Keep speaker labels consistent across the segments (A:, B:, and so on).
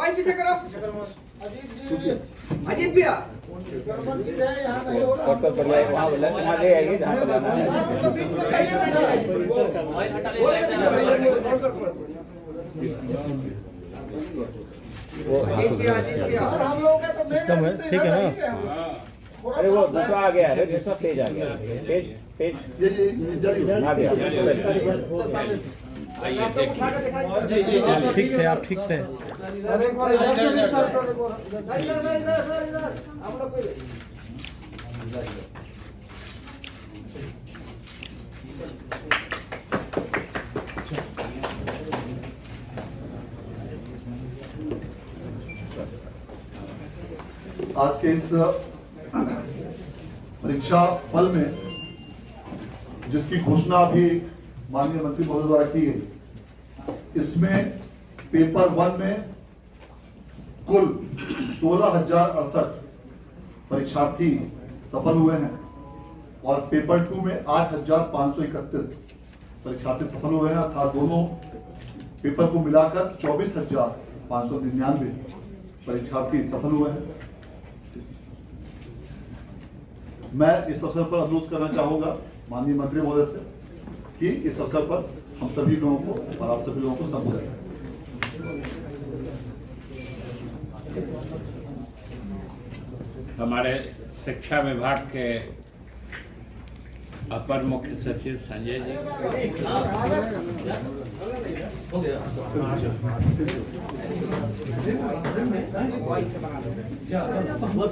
A: Mobile से करो। अजीत भैया
B: हम लोग के तो ठीक है ना।
C: अरे वो दूसरा आ गया है, दूसरा पेज आ गया, पेज पेज आ गया।
B: ठीक थे आप, ठीक थे।
D: आज के इस परीक्षा फल में जिसकी घोषणा अभी माननीय मंत्री महोदय द्वारा की गई, इसमें पेपर 1 में कुल 16,068 परीक्षार्थी सफल हुए हैं और पेपर 2 में 8,531 परीक्षार्थी सफल हुए हैं, अर्थात दोनों पेपर को मिलाकर 24,599 परीक्षार्थी सफल हुए हैं। मैं इस अवसर पर अनुरोध करना चाहूंगा माननीय मंत्री महोदय से कि इस अवसर पर हम सभी लोगों को और आप सभी लोगों को संबोधित करें।
E: हमारे शिक्षा विभाग के अपर मुख्य सचिव संजय जी,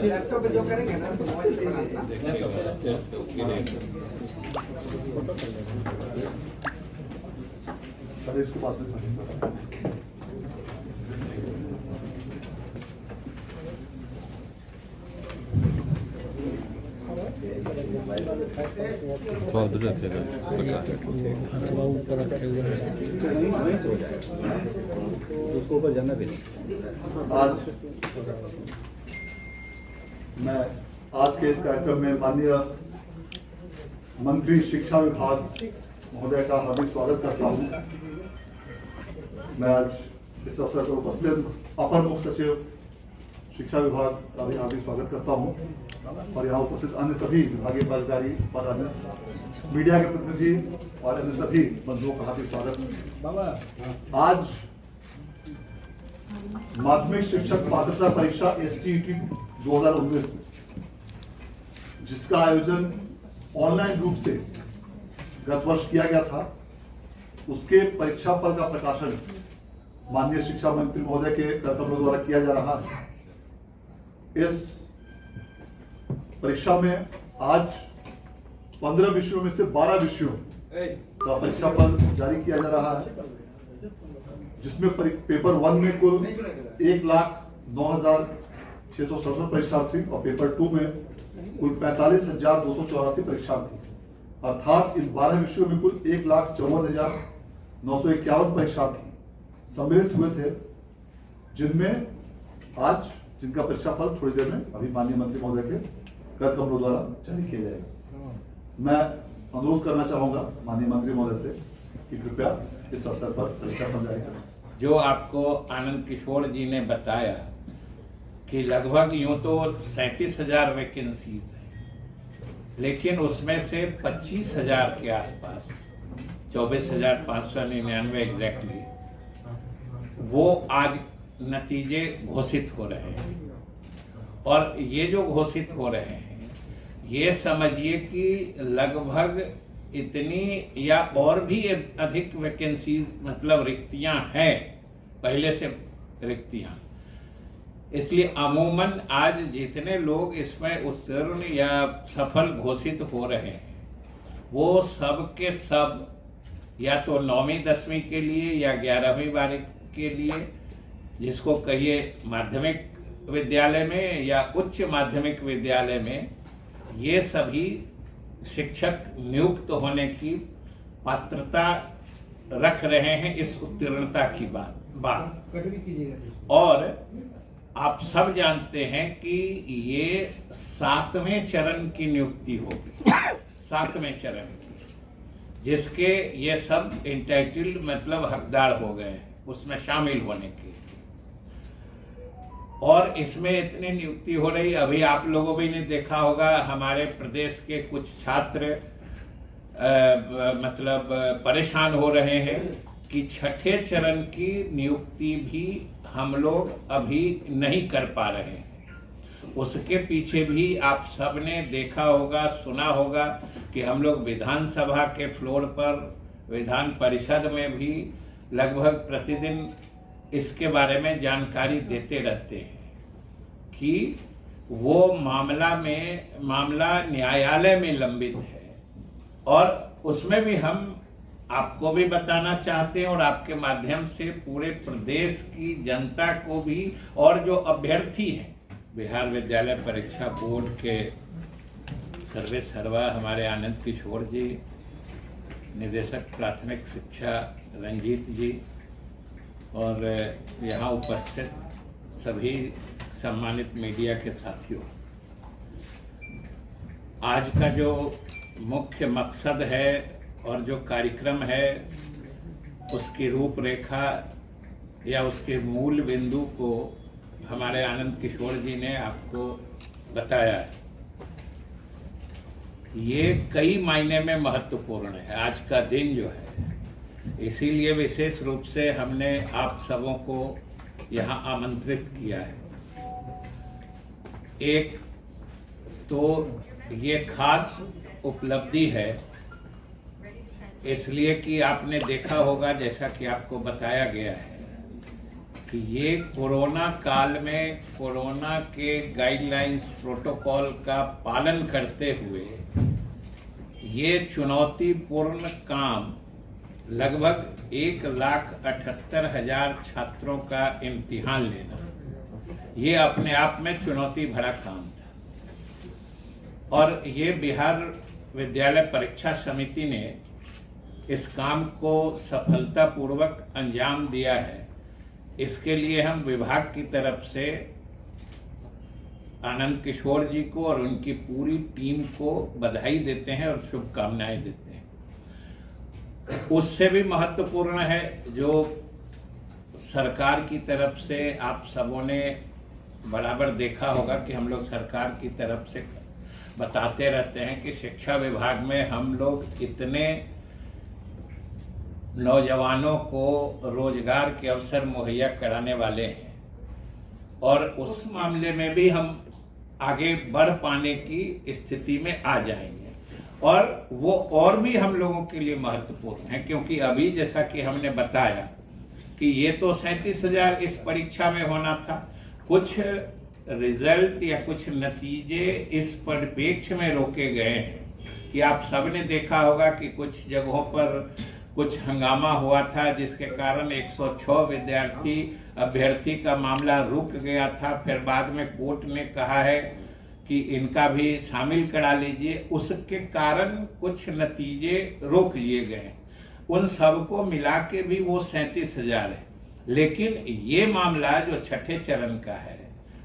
A: लैपटॉप पे जो करेंगे ना तो मोबाइल से बनाना।
D: अरे इसको पास में
C: उसको ऊपर जाना भी
D: आज मैं आज के इस कार्यक्रम में माननीय मंत्री शिक्षा विभाग महोदय का हार्दिक स्वागत करता हूं। मैं आज इस अवसर पर उपस्थित अपर मुख्य सचिव शिक्षा विभाग का भी हार्दिक स्वागत करता हूं और यहाँ उपस्थित अन्य सभी विभागीय पदाधिकारी और अन्य मीडिया के प्रतिनिधि और अन्य सभी बंधुओं का हार्दिक स्वागत। आज माध्यमिक शिक्षक पात्रता परीक्षा STET 2019 जिसका आयोजन ऑनलाइन रूप से गत वर्ष किया गया था, उसके परीक्षा फल का प्रकाशन माननीय शिक्षा मंत्री महोदय के कर्तव्यों द्वारा किया जा रहा है। इस परीक्षा में आज 15 विषयों में से 12 विषयों का परीक्षा फल जारी किया जा रहा है, जिसमें पेपर 1 में कुल 1,09,667 परीक्षार्थी और पेपर 2 में कुल 45,284 परीक्षार्थी, अर्थात इन 12 विषयों में कुल 1,54,951 परीक्षार्थी सम्मिलित हुए थे, जिनमें आज जिनका परीक्षा फल थोड़ी देर में अभी माननीय मंत्री महोदय के कर कमलों द्वारा जारी किया जाएगा। मैं अनुरोध करना चाहूंगा माननीय मंत्री महोदय से कि कृपया इस अवसर पर परीक्षा फल जारी करें।
E: जो आपको आनंद किशोर जी ने बताया कि लगभग यूं तो 37,000 वैकेंसीज हैं, लेकिन उसमें से 25,000 के आसपास 24,599 एग्जैक्टली वो आज नतीजे घोषित हो रहे हैं। और ये जो घोषित हो रहे हैं, ये समझिए कि लगभग इतनी या और भी अधिक वैकेंसी मतलब रिक्तियां हैं, पहले से रिक्तियां। इसलिए अमूमन आज जितने लोग इसमें उत्तीर्ण या सफल घोषित हो रहे हैं, वो सब के सब या तो 9वीं 10वीं के लिए या 11वीं 12वीं के लिए, जिसको कहिए माध्यमिक विद्यालय में या उच्च माध्यमिक विद्यालय में, ये सभी शिक्षक नियुक्त होने की पात्रता रख रहे हैं इस उत्तीर्णता की बात। और आप सब जानते हैं कि ये 7वें चरण की नियुक्ति होगी, 7वें चरण की, जिसके ये सब इंटाइटल्ड मतलब हकदार हो गए हैं उसमें शामिल होने के। और इसमें इतनी नियुक्ति हो रही। अभी आप लोगों भी ने देखा होगा, हमारे प्रदेश के कुछ छात्र मतलब परेशान हो रहे हैं कि छठे चरण की नियुक्ति भी हम लोग अभी नहीं कर पा रहे हैं। उसके पीछे भी आप सबने देखा होगा, सुना होगा कि हम लोग विधानसभा के फ्लोर पर, विधान परिषद में भी लगभग प्रतिदिन इसके बारे में जानकारी देते रहते हैं कि वो मामला न्यायालय में लंबित है। और उसमें भी हम आपको भी बताना चाहते हैं और आपके माध्यम से पूरे प्रदेश की जनता को भी, और जो अभ्यर्थी हैं बिहार विद्यालय परीक्षा बोर्ड के सर्वे सर्वा हमारे आनंद किशोर जी, निदेशक प्राथमिक शिक्षा रंजीत जी, और यहाँ उपस्थित सभी सम्मानित मीडिया के साथियों, आज का जो मुख्य मकसद है और जो कार्यक्रम है उसकी रूपरेखा या उसके मूल बिंदु को हमारे आनंद किशोर जी ने आपको बताया है। ये कई मायने में महत्वपूर्ण है आज का दिन जो है, इसीलिए विशेष रूप से हमने आप सबों को यहाँ आमंत्रित किया है। एक तो ये खास उपलब्धि है इसलिए कि आपने देखा होगा, जैसा कि आपको बताया गया है कि ये कोरोना काल में कोरोना के गाइडलाइंस प्रोटोकॉल का पालन करते हुए ये चुनौतीपूर्ण काम लगभग 1,78,000 छात्रों का इम्तिहान लेना, ये अपने आप में चुनौती भरा काम था। और ये बिहार विद्यालय परीक्षा समिति ने इस काम को सफलतापूर्वक अंजाम दिया है। इसके लिए हम विभाग की तरफ से आनंद किशोर जी को और उनकी पूरी टीम को बधाई देते हैं और शुभकामनाएं देते हैं। उससे भी महत्वपूर्ण है जो सरकार की तरफ से आप सबों ने बराबर देखा होगा कि हम लोग सरकार की तरफ से बताते रहते हैं कि शिक्षा विभाग में हम लोग इतने नौजवानों को रोजगार के अवसर मुहैया कराने वाले हैं और उस मामले में भी हम आगे बढ़ पाने की स्थिति में आ जाएंगे। और वो और भी हम लोगों के लिए महत्वपूर्ण है क्योंकि अभी जैसा कि हमने बताया कि ये तो 37,000 इस परीक्षा में होना था, कुछ रिजल्ट या कुछ नतीजे इस परिप्रेक्ष्य में रोके गए हैं कि आप सबने देखा होगा कि कुछ जगहों पर कुछ हंगामा हुआ था जिसके कारण 106 अभ्यर्थी का मामला रुक गया था। फिर बाद में कोर्ट ने कहा है कि इनका भी शामिल करा लीजिए, उसके कारण कुछ नतीजे रोक लिए गए। उन सबको मिला के भी वो 37,000 है। लेकिन ये मामला जो छठे चरण का है,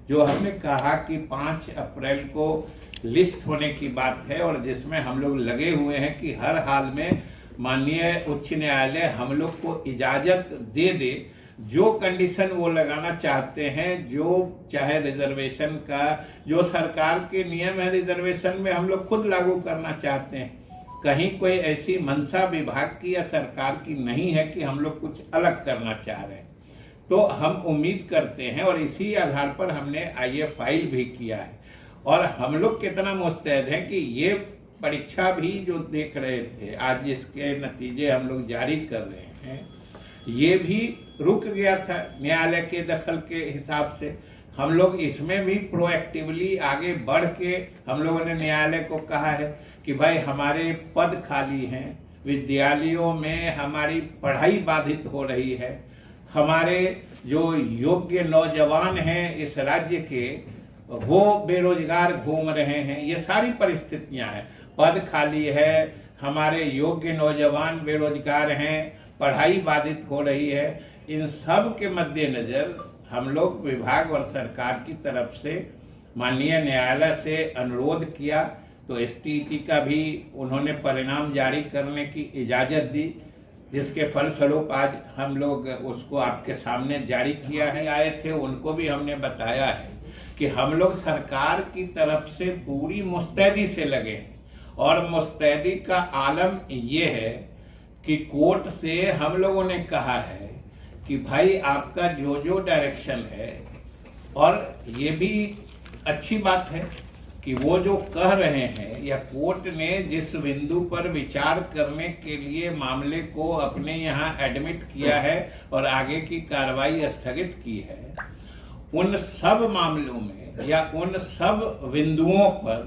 E: जो हमने कहा कि 5 अप्रैल को लिस्ट होने की बात है और जिसमें हम लोग लगे हुए हैं कि हर हाल में माननीय उच्च न्यायालय हम लोग को इजाजत दे दे, जो कंडीशन वो लगाना चाहते हैं, जो चाहे रिजर्वेशन का जो सरकार के नियम है रिजर्वेशन में हम लोग खुद लागू करना चाहते हैं। कहीं कोई ऐसी मंशा विभाग की या सरकार की नहीं है कि हम लोग कुछ अलग करना चाह रहे हैं। तो हम उम्मीद करते हैं और इसी आधार पर हमने आईए फाइल भी किया है। और हम लोग कितना मुस्तैद हैं कि ये परीक्षा भी जो देख रहे थे, आज जिसके नतीजे हम लोग जारी कर रहे हैं, ये भी रुक गया था न्यायालय के दखल के हिसाब से। हम लोग इसमें भी प्रोएक्टिवली आगे बढ़ के हम लोगों ने न्यायालय को कहा है कि भाई हमारे पद खाली हैं, विद्यालयों में हमारी पढ़ाई बाधित हो रही है, हमारे जो योग्य नौजवान हैं इस राज्य के वो बेरोजगार घूम रहे हैं, ये सारी परिस्थितियां हैं। पद खाली है, हमारे योग्य नौजवान बेरोजगार हैं, पढ़ाई बाधित हो रही है। इन सब के मद्देनजर हम लोग विभाग और सरकार की तरफ से माननीय न्यायालय से अनुरोध किया तो एसटीईटी का भी उन्होंने परिणाम जारी करने की इजाज़त दी। जिसके फलस्वरूप आज हम लोग उसको आपके सामने जारी किया है। आए थे उनको भी हमने बताया है कि हम लोग सरकार की तरफ से पूरी मुस्तैदी से लगे हैं, और मुस्तैदी का आलम ये है कि कोर्ट से हम लोगों ने कहा है कि भाई आपका जो जो डायरेक्शन है, और ये भी अच्छी बात है कि वो जो कह रहे हैं या कोर्ट ने जिस बिंदु पर विचार करने के लिए मामले को अपने यहाँ एडमिट किया है और आगे की कार्रवाई स्थगित की है, उन सब मामलों में या उन सब बिंदुओं पर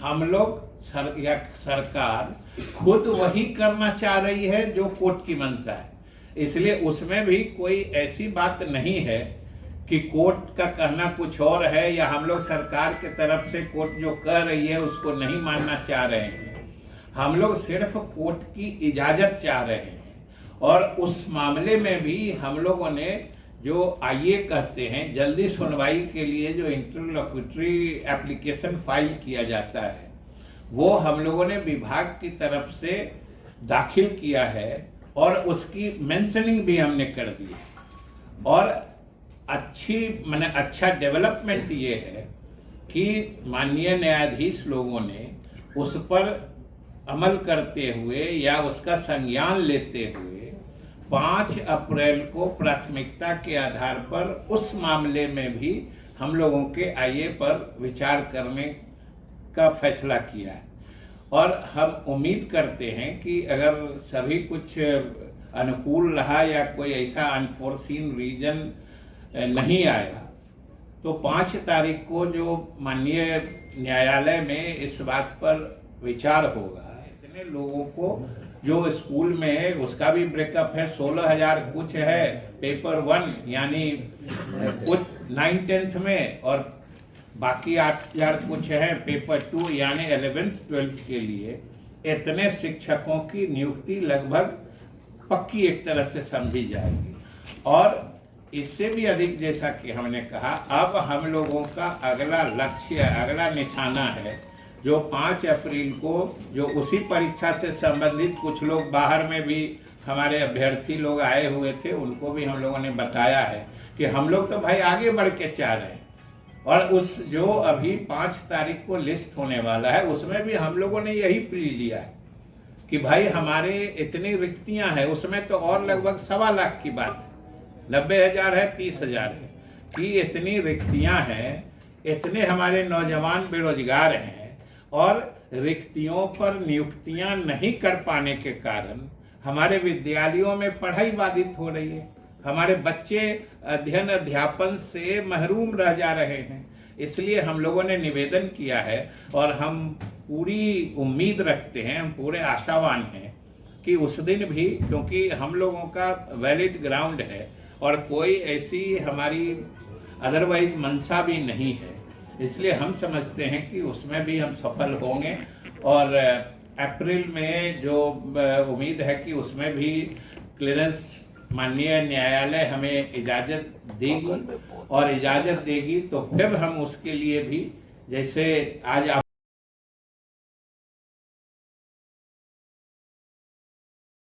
E: हम लोग सरकार खुद वही करना चाह रही है जो कोर्ट की मंशा है। इसलिए उसमें भी कोई ऐसी बात नहीं है कि कोर्ट का कहना कुछ और है या हम लोग सरकार के तरफ से कोर्ट जो कह रही है उसको नहीं मानना चाह रहे हैं। हम लोग सिर्फ कोर्ट की इजाजत चाह रहे हैं, और उस मामले में भी हम लोगों ने जो आइए कहते हैं जल्दी सुनवाई के लिए जो इंटरलोक्यूटरी एप्लीकेशन फाइल किया जाता है, वो हम लोगों ने विभाग की तरफ से दाखिल किया है और उसकी मेंशनिंग भी हमने कर दी है। और अच्छा डेवलपमेंट ये है कि माननीय न्यायाधीश लोगों ने उस पर अमल करते हुए या उसका संज्ञान लेते हुए 5 अप्रैल को प्राथमिकता के आधार पर उस मामले में भी हम लोगों के आईए पर विचार करने का फैसला किया है। और हम उम्मीद करते हैं कि अगर सभी कुछ अनुकूल रहा या कोई ऐसा अनफोर्सीन रीजन नहीं आया तो 5 तारीख को जो माननीय न्यायालय में इस बात पर विचार होगा। इतने लोगों को जो स्कूल में है उसका भी ब्रेकअप है, 16,000 कुछ है पेपर 1 यानी कुछ 9th-10th में, और बाकी 8,000 कुछ है पेपर 2 यानी 11th-12th के लिए। इतने शिक्षकों की नियुक्ति लगभग पक्की एक तरह से समझी जाएगी। और इससे भी अधिक, जैसा कि हमने कहा, अब हम लोगों का अगला लक्ष्य, अगला निशाना है जो 5 अप्रैल को जो उसी परीक्षा से संबंधित कुछ लोग बाहर में भी हमारे अभ्यर्थी लोग आए हुए थे, उनको भी हम लोगों ने बताया है कि हम लोग तो भाई आगे बढ़ के चाह रहे हैं। और उस जो अभी 5 तारीख को लिस्ट होने वाला है उसमें भी हम लोगों ने यही प्ली लिया है कि भाई हमारे इतनी रिक्तियां हैं, उसमें तो और लगभग 1.25 लाख की बात, 90,000 है, 30,000 है कि इतनी रिक्तियां हैं, इतने हमारे नौजवान बेरोजगार हैं, और रिक्तियों पर नियुक्तियां नहीं कर पाने के कारण हमारे विद्यालयों में पढ़ाई बाधित हो रही है, हमारे बच्चे अध्ययन अध्यापन से महरूम रह जा रहे हैं। इसलिए हम लोगों ने निवेदन किया है और हम पूरी उम्मीद रखते हैं, हम पूरे आशावान हैं कि उस दिन भी, क्योंकि हम लोगों का वैलिड ग्राउंड है और कोई ऐसी हमारी अदरवाइज मंशा भी नहीं है, इसलिए हम समझते हैं कि उसमें भी हम सफल होंगे। और अप्रैल में जो उम्मीद है कि उसमें भी क्लियरेंस माननीय न्यायालय हमें इजाज़त देगी, और इजाज़त देगी तो फिर हम उसके लिए भी, जैसे आज आप